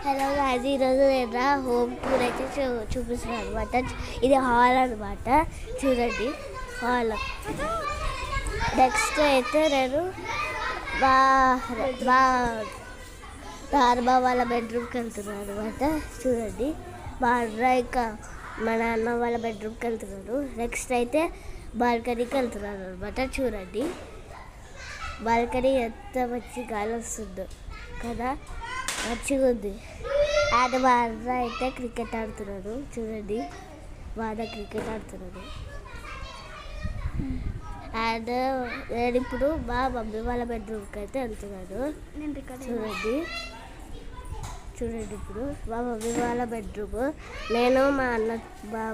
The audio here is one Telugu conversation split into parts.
హలో గాయస్, ఈరోజు నేను హోమ్ టూర్ అయితే చూపిస్తున్నాను అనమాట. ఇది హాల్ అనమాట. చూడండి హాల్. నెక్స్ట్ అయితే నేను నాన్నమ్మ వాళ్ళ బెడ్రూమ్కి వెళ్తున్నాను అనమాట. చూడండి మా అన్న ఇంకా మా నాన్న వాళ్ళ బెడ్రూమ్కి వెళ్తున్నాను. నెక్స్ట్ అయితే బాల్కనీకి వెళ్తున్నాను అనమాట. చూడండి బాల్కనీ ఎంత మంచి గాలి వస్తుందో కదా, మంచిగా ఉంది. అండ్ మా అన్న అయితే క్రికెట్ ఆడుతున్నాడు. చూడండి మా అన్న క్రికెట్ ఆడుతున్నాడు. అండ్ నేను ఇప్పుడు మా మమ్మీ వాళ్ళ బెడ్రూమ్కి అయితే వెళ్తున్నాను. చూడండి ఇప్పుడు మా మమ్మీ వాళ్ళ బెడ్రూమ్. నేను మా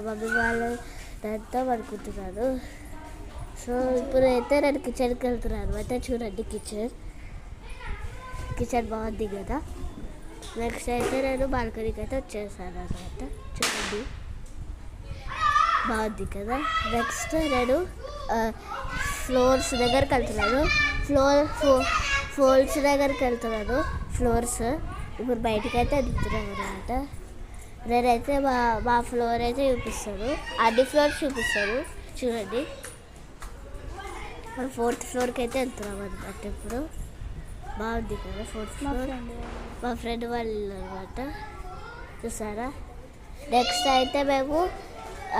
మమ్మీ వాళ్ళంతా పడుకుంటున్నాను. సో ఇప్పుడు అయితే నేను కిచెన్కి వెళ్తున్నాను అనమాట. చూడండి కిచెన్ బాగుంది కదా. నెక్స్ట్ అయితే నేను బాల్కనీకి అయితే వచ్చేసాను అనమాట. చూడండి బాగుంది కదా. నెక్స్ట్ నేను ఫ్లోర్స్ దగ్గరికి వెళ్తున్నాను. ఫ్లోర్స్ దగ్గరికి వెళ్తున్నాను. ఫ్లోర్స్ ఇప్పుడు బయటికి అయితే వెళ్తున్నాను అనమాట. నేనైతే మా ఫ్లోర్ అయితే చూపిస్తాను, అన్ని ఫ్లోర్స్ చూపిస్తాను. చూడండి మనం 4th ఫ్లోర్కి అయితే వెళ్తున్నాం అనమాట. ఇప్పుడు బాగుంది కదా 4th ఫ్లోర్. మా ఫ్రెండ్ వాళ్ళు అనమాట. చూసారా. నెక్స్ట్ అయితే మేము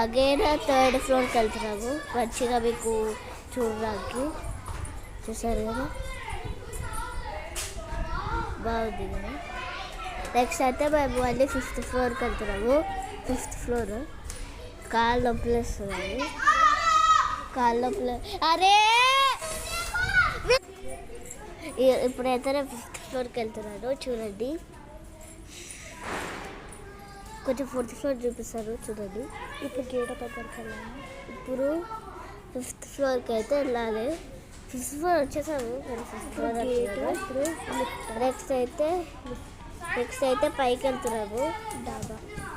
అగైన్ 3rd ఫ్లోర్కి వెళ్తున్నాము, మంచిగా మీకు చూడడానికి. చూసారు కదా బాగుంది కదా. నెక్స్ట్ అయితే మేము మళ్ళీ 5th ఫ్లోర్కి వెళ్తున్నాము. 5th ఫ్లోర్ కాళ్ళు నొప్పులు వస్తున్నాయి. అరే ఇప్పుడైతే నేను 5th ఫ్లోర్కి వెళ్తున్నాను. చూడండి కొంచెం 4th ఫ్లోర్ చూపిస్తారు. చూడండి ఇప్పుడు గేట్ దగ్గరికి వెళ్ళాము. ఇప్పుడు 5th ఫ్లోర్కి అయితే వెళ్ళాలి. 5th ఫ్లోర్ వచ్చేసాము. 5th ఫ్లోర్ నెక్స్ట్ అయితే పైకి వెళ్తున్నాము.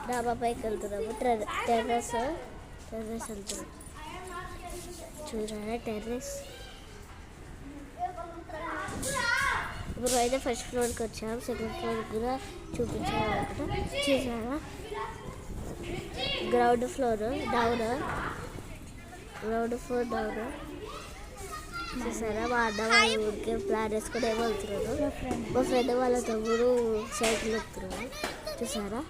డాబా పైకి వెళ్తున్నాము. టెర్రస్ వెళ్తున్నాము. చూడాలి టెర్రస్. ఇప్పుడు అయితే 1st ఫ్లోర్కి వచ్చాము. 2nd ఫ్లోర్ కూడా చూపించాము అనమాట. చూసారా గ్రౌండ్ ఫ్లోర్ డౌన్. చూసారా మా అన్న వాళ్ళ ఊరికి ప్లాన్ వేసుకొని ఏమో వెళ్తున్నాడు. మా ఫ్రెండ్ వాళ్ళ తమ్ముడు సైకిల్ ఎక్కుతున్నాడు. చూసారా.